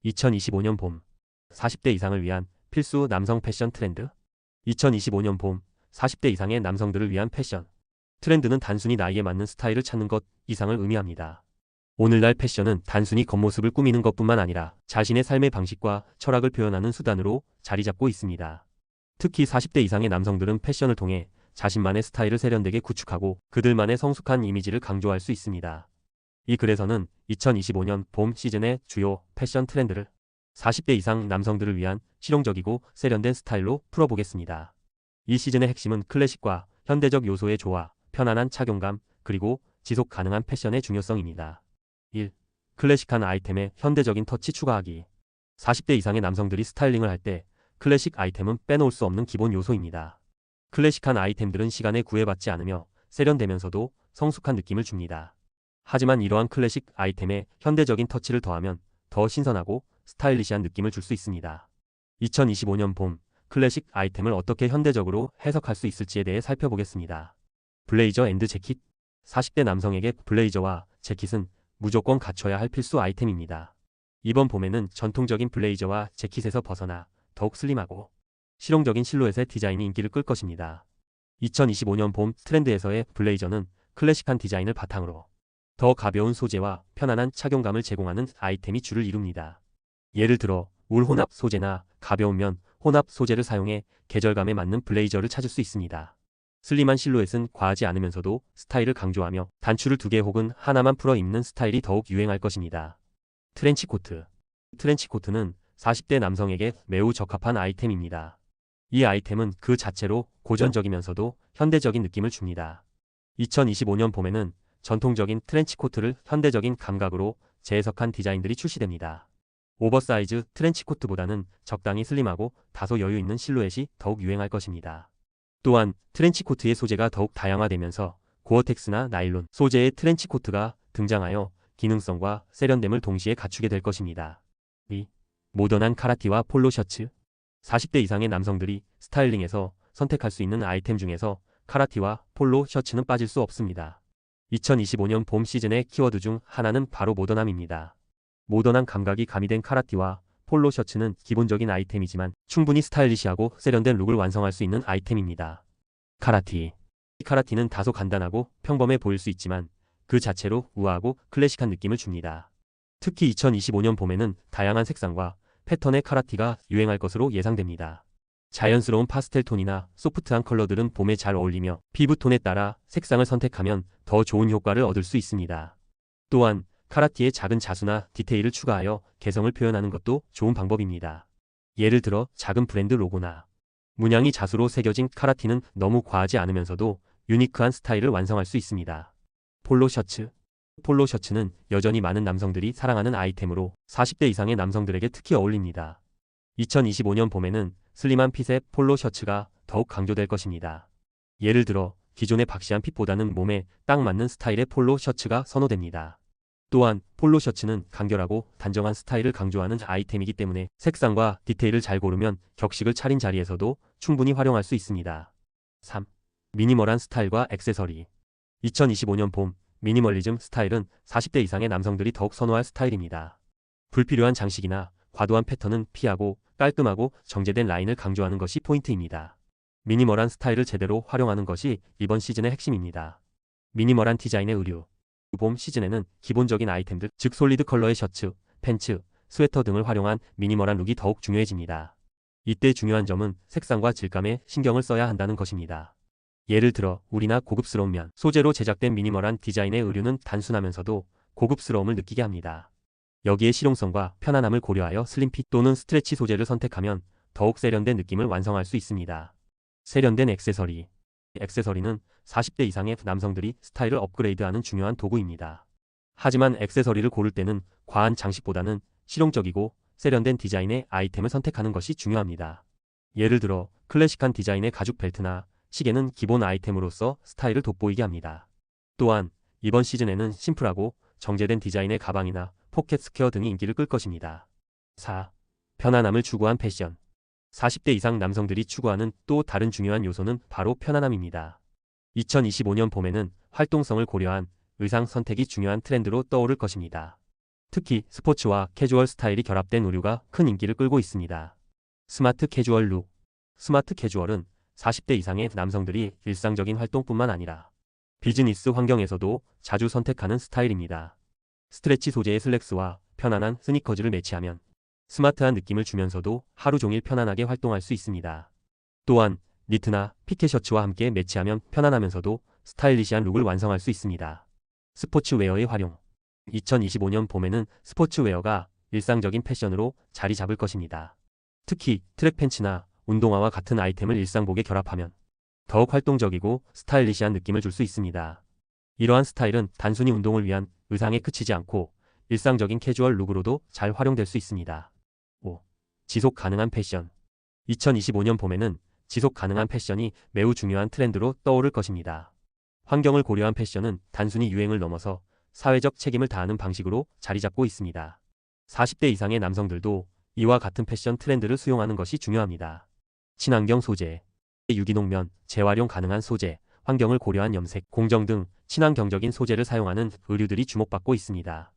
2025년 봄 40대 이상을 위한 필수 남성 패션 트렌드. 2025년 봄 40대 이상의 남성들을 위한 패션 트렌드는 단순히 나이에 맞는 스타일을 찾는 것 이상을 의미합니다. 오늘날 패션은 단순히 겉모습을 꾸미는 것뿐만 아니라 자신의 삶의 방식과 철학을 표현하는 수단으로 자리 잡고 있습니다. 특히 40대 이상의 남성들은 패션을 통해 자신만의 스타일을 세련되게 구축하고 그들만의 성숙한 이미지를 강조할 수 있습니다. 이 글에서는 2025년 봄 시즌의 주요 패션 트렌드를 40대 이상 남성들을 위한 실용적이고 세련된 스타일로 풀어보겠습니다. 이 시즌의 핵심은 클래식과 현대적 요소의 조화, 편안한 착용감, 그리고 지속 가능한 패션의 중요성입니다. 1. 클래식한 아이템에 현대적인 터치 추가하기. 40대 이상의 남성들이 스타일링을 할 때 클래식 아이템은 빼놓을 수 없는 기본 요소입니다. 클래식한 아이템들은 시간에 구애받지 않으며 세련되면서도 성숙한 느낌을 줍니다. 하지만 이러한 클래식 아이템에 현대적인 터치를 더하면 더 신선하고 스타일리시한 느낌을 줄 수 있습니다. 2025년 봄 클래식 아이템을 어떻게 현대적으로 해석할 수 있을지에 대해 살펴보겠습니다. 블레이저 앤드 재킷. 40대 남성에게 블레이저와 재킷은 무조건 갖춰야 할 필수 아이템입니다. 이번 봄에는 전통적인 블레이저와 재킷에서 벗어나 더욱 슬림하고 실용적인 실루엣의 디자인이 인기를 끌 것입니다. 2025년 봄 트렌드에서의 블레이저는 클래식한 디자인을 바탕으로 더 가벼운 소재와 편안한 착용감을 제공하는 아이템이 주를 이룹니다. 예를 들어 울 혼합 소재나 가벼운 면 혼합 소재를 사용해 계절감에 맞는 블레이저를 찾을 수 있습니다. 슬림한 실루엣은 과하지 않으면서도 스타일을 강조하며 단추를 2개 혹은 하나만 풀어 입는 스타일이 더욱 유행할 것입니다. 트렌치코트. 트렌치코트는 40대 남성에게 매우 적합한 아이템입니다. 이 아이템은 그 자체로 고전적이면서도 현대적인 느낌을 줍니다. 2025년 봄에는 전통적인 트렌치코트를 현대적인 감각으로 재해석한 디자인들이 출시됩니다. 오버사이즈 트렌치코트보다는 적당히 슬림하고 다소 여유 있는 실루엣이 더욱 유행할 것입니다. 또한 트렌치코트의 소재가 더욱 다양화되면서 고어텍스나 나일론 소재의 트렌치코트가 등장하여 기능성과 세련됨을 동시에 갖추게 될 것입니다. 2. 모던한 카라티와 폴로 셔츠. 40대 이상의 남성들이 스타일링에서 선택할 수 있는 아이템 중에서 카라티와 폴로 셔츠는 빠질 수 없습니다. 2025년 봄 시즌의 키워드 중 하나는 바로 모던함입니다. 모던한 감각이 가미된 카라티와 폴로 셔츠는 기본적인 아이템이지만 충분히 스타일리시하고 세련된 룩을 완성할 수 있는 아이템입니다. 카라티. 카라티는 다소 간단하고 평범해 보일 수 있지만 그 자체로 우아하고 클래식한 느낌을 줍니다. 특히 2025년 봄에는 다양한 색상과 패턴의 카라티가 유행할 것으로 예상됩니다. 자연스러운 파스텔 톤이나 소프트한 컬러들은 봄에 잘 어울리며 피부톤에 따라 색상을 선택하면 더 좋은 효과를 얻을 수 있습니다. 또한 카라티에 작은 자수나 디테일을 추가하여 개성을 표현하는 것도 좋은 방법입니다. 예를 들어 작은 브랜드 로고나 문양이 자수로 새겨진 카라티는 너무 과하지 않으면서도 유니크한 스타일을 완성할 수 있습니다. 폴로 셔츠. 폴로 셔츠는 여전히 많은 남성들이 사랑하는 아이템으로 40대 이상의 남성들에게 특히 어울립니다. 2025년 봄에는 슬림한 핏의 폴로 셔츠가 더욱 강조될 것입니다. 예를 들어 기존의 박시한 핏보다는 몸에 딱 맞는 스타일의 폴로 셔츠가 선호됩니다. 또한 폴로 셔츠는 간결하고 단정한 스타일을 강조하는 아이템이기 때문에 색상과 디테일을 잘 고르면 격식을 차린 자리에서도 충분히 활용할 수 있습니다. 3. 미니멀한 스타일과 액세서리. 2025년 봄 미니멀리즘 스타일은 40대 이상의 남성들이 더욱 선호할 스타일입니다. 불필요한 장식이나 과도한 패턴은 피하고 깔끔하고 정제된 라인을 강조하는 것이 포인트입니다. 미니멀한 스타일을 제대로 활용하는 것이 이번 시즌의 핵심입니다. 미니멀한 디자인의 의류. 봄 시즌에는 기본적인 아이템들, 즉 솔리드 컬러의 셔츠, 팬츠, 스웨터 등을 활용한 미니멀한 룩이 더욱 중요해집니다. 이때 중요한 점은 색상과 질감에 신경을 써야 한다는 것입니다. 예를 들어 울이나 고급스러운 면, 소재로 제작된 미니멀한 디자인의 의류는 단순하면서도 고급스러움을 느끼게 합니다. 여기에 실용성과 편안함을 고려하여 슬림핏 또는 스트레치 소재를 선택하면 더욱 세련된 느낌을 완성할 수 있습니다. 세련된 액세서리. 액세서리는 40대 이상의 남성들이 스타일을 업그레이드하는 중요한 도구입니다. 하지만 액세서리를 고를 때는 과한 장식보다는 실용적이고 세련된 디자인의 아이템을 선택하는 것이 중요합니다. 예를 들어 클래식한 디자인의 가죽 벨트나 시계는 기본 아이템으로서 스타일을 돋보이게 합니다. 또한 이번 시즌에는 심플하고 정제된 디자인의 가방이나 포켓 스퀘어 등이 인기를 끌 것입니다. 4. 편안함을 추구한 패션. 40대 이상 남성들이 추구하는 또 다른 중요한 요소는 바로 편안함입니다. 2025년 봄에는 활동성을 고려한 의상 선택이 중요한 트렌드로 떠오를 것입니다. 특히 스포츠와 캐주얼 스타일이 결합된 의류가 큰 인기를 끌고 있습니다. 스마트 캐주얼 룩. 스마트 캐주얼은 40대 이상의 남성들이 일상적인 활동뿐만 아니라 비즈니스 환경에서도 자주 선택하는 스타일입니다. 스트레치 소재의 슬랙스와 편안한 스니커즈를 매치하면 스마트한 느낌을 주면서도 하루 종일 편안하게 활동할 수 있습니다. 또한 니트나 피켓 셔츠와 함께 매치하면 편안하면서도 스타일리시한 룩을 완성할 수 있습니다. 스포츠웨어의 활용. 2025년 봄에는 스포츠웨어가 일상적인 패션으로 자리 잡을 것입니다. 특히 트랙 팬츠나 운동화와 같은 아이템을 일상복에 결합하면 더욱 활동적이고 스타일리시한 느낌을 줄 수 있습니다. 이러한 스타일은 단순히 운동을 위한 의상에 그치지 않고 일상적인 캐주얼 룩으로도 잘 활용될 수 있습니다. 5. 지속 가능한 패션. 2025년 봄에는 지속 가능한 패션이 매우 중요한 트렌드로 떠오를 것입니다. 환경을 고려한 패션은 단순히 유행을 넘어서 사회적 책임을 다하는 방식으로 자리 잡고 있습니다. 40대 이상의 남성들도 이와 같은 패션 트렌드를 수용하는 것이 중요합니다. 친환경 소재. 유기농면, 재활용 가능한 소재, 환경을 고려한 염색, 공정 등 친환경적인 소재를 사용하는 의류들이 주목받고 있습니다.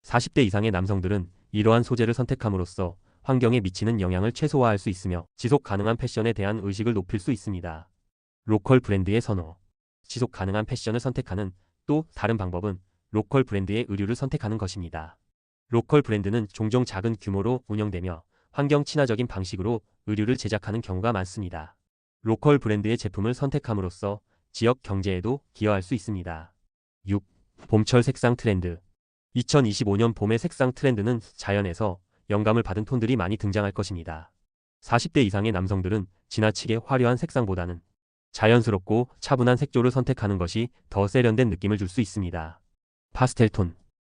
40대 이상의 남성들은 이러한 소재를 선택함으로써 환경에 미치는 영향을 최소화할 수 있으며 지속 가능한 패션에 대한 의식을 높일 수 있습니다. 로컬 브랜드의 선호. 지속 가능한 패션을 선택하는 또 다른 방법은 로컬 브랜드의 의류를 선택하는 것입니다. 로컬 브랜드는 종종 작은 규모로 운영되며 환경 친화적인 방식으로 의류를 제작하는 경우가 많습니다. 로컬 브랜드의 제품을 선택함으로써 지역 경제에도 기여할 수 있습니다. 6. 봄철 색상 트렌드. 2025년 봄의 색상 트렌드는 자연에서 영감을 받은 톤들이 많이 등장할 것입니다. 40대 이상의 남성들은 지나치게 화려한 색상보다는 자연스럽고 차분한 색조를 선택하는 것이 더 세련된 느낌을 줄 수 있습니다. 파스텔톤.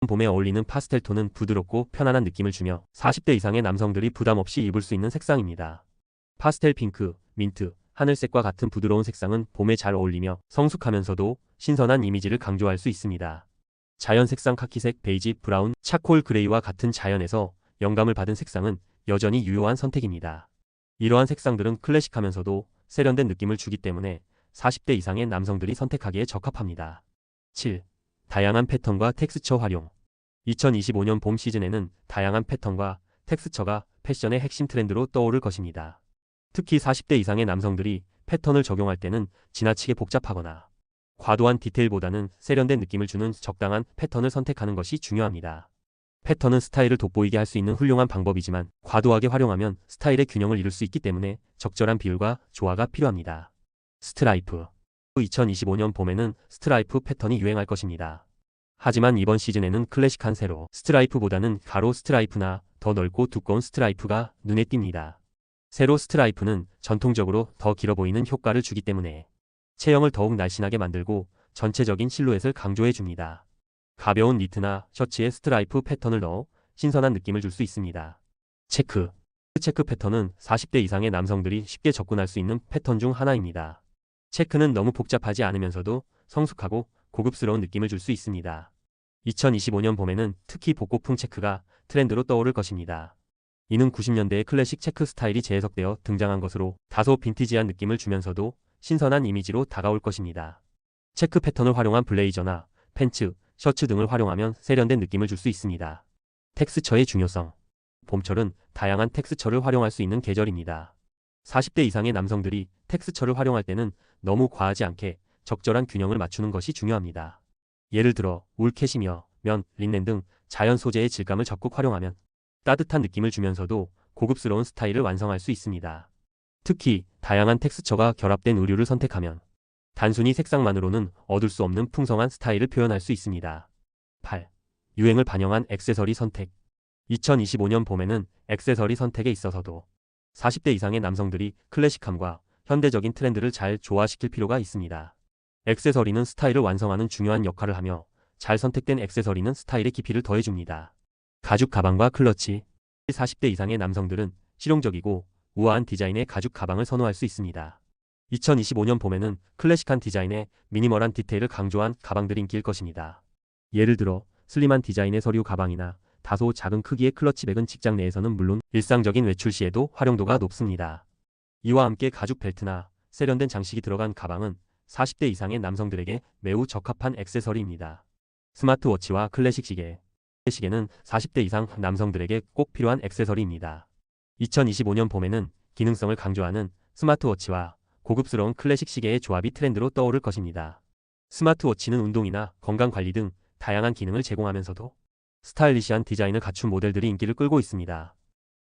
봄에 어울리는 파스텔톤은 부드럽고 편안한 느낌을 주며 40대 이상의 남성들이 부담 없이 입을 수 있는 색상입니다. 파스텔 핑크, 민트, 하늘색과 같은 부드러운 색상은 봄에 잘 어울리며 성숙하면서도 신선한 이미지를 강조할 수 있습니다. 자연 색상 카키색, 베이지, 브라운, 차콜 그레이와 같은 자연에서 영감을 받은 색상은 여전히 유효한 선택입니다. 이러한 색상들은 클래식하면서도 세련된 느낌을 주기 때문에 40대 이상의 남성들이 선택하기에 적합합니다. 7. 다양한 패턴과 텍스처 활용. 2025년 봄 시즌에는 다양한 패턴과 텍스처가 패션의 핵심 트렌드로 떠오를 것입니다. 특히 40대 이상의 남성들이 패턴을 적용할 때는 지나치게 복잡하거나 과도한 디테일보다는 세련된 느낌을 주는 적당한 패턴을 선택하는 것이 중요합니다. 패턴은 스타일을 돋보이게 할 수 있는 훌륭한 방법이지만 과도하게 활용하면 스타일의 균형을 잃을 수 있기 때문에 적절한 비율과 조화가 필요합니다. 스트라이프. 2025년 봄에는 스트라이프 패턴이 유행할 것입니다. 하지만 이번 시즌에는 클래식한 세로 스트라이프보다는 가로 스트라이프나 더 넓고 두꺼운 스트라이프가 눈에 띕니다. 세로 스트라이프는 전통적으로 더 길어 보이는 효과를 주기 때문에 체형을 더욱 날씬하게 만들고 전체적인 실루엣을 강조해 줍니다. 가벼운 니트나 셔츠에 스트라이프 패턴을 넣어 신선한 느낌을 줄 수 있습니다. 체크. 체크 패턴은 40대 이상의 남성들이 쉽게 접근할 수 있는 패턴 중 하나입니다. 체크는 너무 복잡하지 않으면서도 성숙하고 고급스러운 느낌을 줄 수 있습니다. 2025년 봄에는 특히 복고풍 체크가 트렌드로 떠오를 것입니다. 이는 90년대의 클래식 체크 스타일이 재해석되어 등장한 것으로 다소 빈티지한 느낌을 주면서도 신선한 이미지로 다가올 것입니다. 체크 패턴을 활용한 블레이저나 팬츠, 셔츠 등을 활용하면 세련된 느낌을 줄 수 있습니다. 텍스처의 중요성. 봄철은 다양한 텍스처를 활용할 수 있는 계절입니다. 40대 이상의 남성들이 텍스처를 활용할 때는 너무 과하지 않게 적절한 균형을 맞추는 것이 중요합니다. 예를 들어 울 캐시미어, 면, 린넨 등 자연 소재의 질감을 적극 활용하면 따뜻한 느낌을 주면서도 고급스러운 스타일을 완성할 수 있습니다. 특히 다양한 텍스처가 결합된 의류를 선택하면 단순히 색상만으로는 얻을 수 없는 풍성한 스타일을 표현할 수 있습니다. 8. 유행을 반영한 액세서리 선택. 2025년 봄에는 액세서리 선택에 있어서도 40대 이상의 남성들이 클래식함과 현대적인 트렌드를 잘 조화시킬 필요가 있습니다. 액세서리는 스타일을 완성하는 중요한 역할을 하며 잘 선택된 액세서리는 스타일의 깊이를 더해줍니다. 가죽 가방과 클러치. 40대 이상의 남성들은 실용적이고 우아한 디자인의 가죽 가방을 선호할 수 있습니다. 2025년 봄에는 클래식한 디자인에 미니멀한 디테일을 강조한 가방들이 인기일 것입니다. 예를 들어 슬림한 디자인의 서류 가방이나 다소 작은 크기의 클러치백은 직장 내에서는 물론 일상적인 외출 시에도 활용도가 높습니다. 이와 함께 가죽 벨트나 세련된 장식이 들어간 가방은 40대 이상의 남성들에게 매우 적합한 액세서리입니다. 스마트워치와 클래식 시계. 시계는 40대 이상 남성들에게 꼭 필요한 액세서리입니다. 2025년 봄에는 기능성을 강조하는 스마트워치와 고급스러운 클래식 시계의 조합이 트렌드로 떠오를 것입니다. 스마트워치는 운동이나 건강관리 등 다양한 기능을 제공하면서도 스타일리시한 디자인을 갖춘 모델들이 인기를 끌고 있습니다.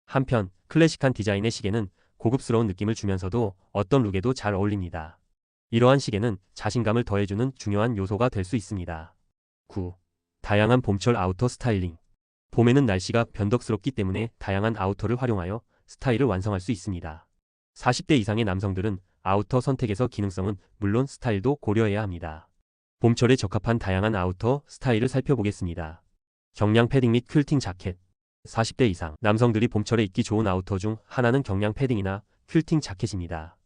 한편 클래식한 디자인의 시계는 고급스러운 느낌을 주면서도 어떤 룩에도 잘 어울립니다. 이러한 시계는 자신감을 더해주는 중요한 요소가 될 수 있습니다. 9. 다양한 봄철 아우터 스타일링. 봄에는 날씨가 변덕스럽기 때문에 다양한 아우터를 활용하여 스타일을 완성할 수 있습니다. 40대 이상의 남성들은 아우터 선택에서 기능성은 물론 스타일도 고려해야 합니다. 봄철에 적합한 다양한 아우터 스타일을 살펴보겠습니다. 경량 패딩 및 퀼팅 자켓. 40대 이상 남성들이 봄철에 입기 좋은 아우터 중 하나는 경량 패딩이나 퀼팅 자켓입니다.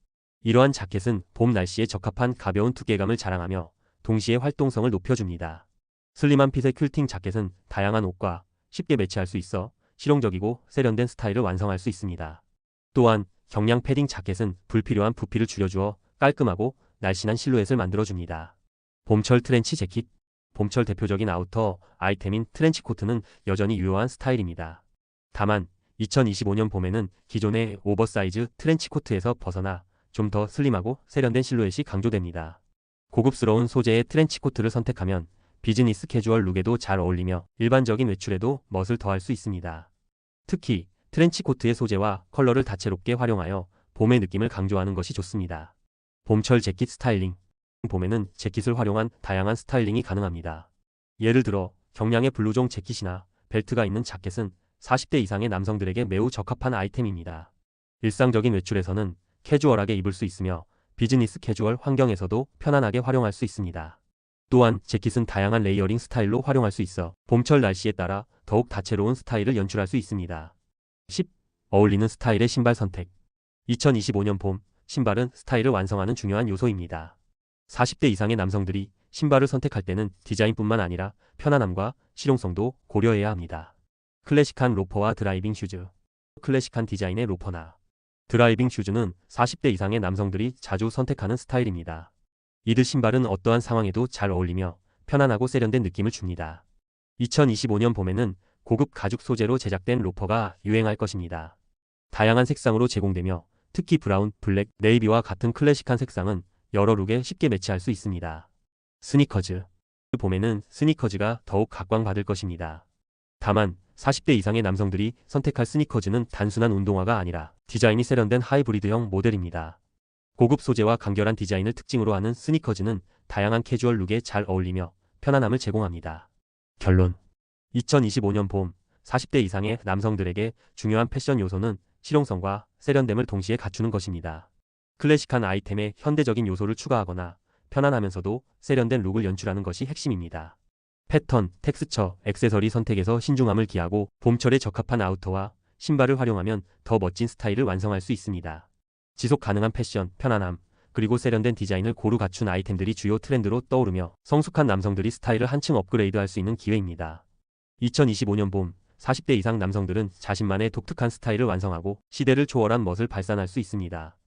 이러한 자켓은 봄 날씨에 적합한 가벼운 두께감을 자랑하며 동시에 활동성을 높여줍니다. 슬림한 핏의 퀼팅 자켓은 다양한 옷과 쉽게 매치할 수 있어 실용적이고 세련된 스타일을 완성할 수 있습니다. 또한 경량 패딩 자켓은 불필요한 부피를 줄여주어 깔끔하고 날씬한 실루엣을 만들어줍니다. 봄철 트렌치 재킷. 봄철 대표적인 아우터 아이템인 트렌치 코트는 여전히 유효한 스타일입니다. 다만 2025년 봄에는 기존의 오버사이즈 트렌치 코트에서 벗어나 좀 더 슬림하고 세련된 실루엣이 강조됩니다. 고급스러운 소재의 트렌치 코트를 선택하면 비즈니스 캐주얼 룩에도 잘 어울리며 일반적인 외출에도 멋을 더할 수 있습니다. 특히 트렌치 코트의 소재와 컬러를 다채롭게 활용하여 봄의 느낌을 강조하는 것이 좋습니다. 봄철 재킷 스타일링. 봄에는 재킷을 활용한 다양한 스타일링이 가능합니다. 예를 들어 경량의 블루종 재킷이나 벨트가 있는 자켓은 40대 이상의 남성들에게 매우 적합한 아이템입니다. 일상적인 외출에서는 캐주얼하게 입을 수 있으며 비즈니스 캐주얼 환경에서도 편안하게 활용할 수 있습니다. 또한 재킷은 다양한 레이어링 스타일로 활용할 수 있어 봄철 날씨에 따라 더욱 다채로운 스타일을 연출할 수 있습니다. 10. 어울리는 스타일의 신발 선택. 2025년 봄, 신발은 스타일을 완성하는 중요한 요소입니다. 40대 이상의 남성들이 신발을 선택할 때는 디자인뿐만 아니라 편안함과 실용성도 고려해야 합니다. 클래식한 로퍼와 드라이빙 슈즈. 클래식한 디자인의 로퍼나 드라이빙 슈즈는 40대 이상의 남성들이 자주 선택하는 스타일입니다. 이들 신발은 어떠한 상황에도 잘 어울리며 편안하고 세련된 느낌을 줍니다. 2025년 봄에는 고급 가죽 소재로 제작된 로퍼가 유행할 것입니다. 다양한 색상으로 제공되며 특히 브라운, 블랙, 네이비와 같은 클래식한 색상은 여러 룩에 쉽게 매치할 수 있습니다. 스니커즈. 봄에는 스니커즈가 더욱 각광받을 것입니다. 다만 40대 이상의 남성들이 선택할 스니커즈는 단순한 운동화가 아니라 디자인이 세련된 하이브리드형 모델입니다. 고급 소재와 간결한 디자인을 특징으로 하는 스니커즈는 다양한 캐주얼 룩에 잘 어울리며 편안함을 제공합니다. 결론. 2025년 봄, 40대 이상의 남성들에게 중요한 패션 요소는 실용성과 세련됨을 동시에 갖추는 것입니다. 클래식한 아이템에 현대적인 요소를 추가하거나 편안하면서도 세련된 룩을 연출하는 것이 핵심입니다. 패턴, 텍스처, 액세서리 선택에서 신중함을 기하고 봄철에 적합한 아우터와 신발을 활용하면 더 멋진 스타일을 완성할 수 있습니다. 지속 가능한 패션, 편안함, 그리고 세련된 디자인을 고루 갖춘 아이템들이 주요 트렌드로 떠오르며 성숙한 남성들이 스타일을 한층 업그레이드할 수 있는 기회입니다. 2025년 봄, 40대 이상 남성들은 자신만의 독특한 스타일을 완성하고 시대를 초월한 멋을 발산할 수 있습니다.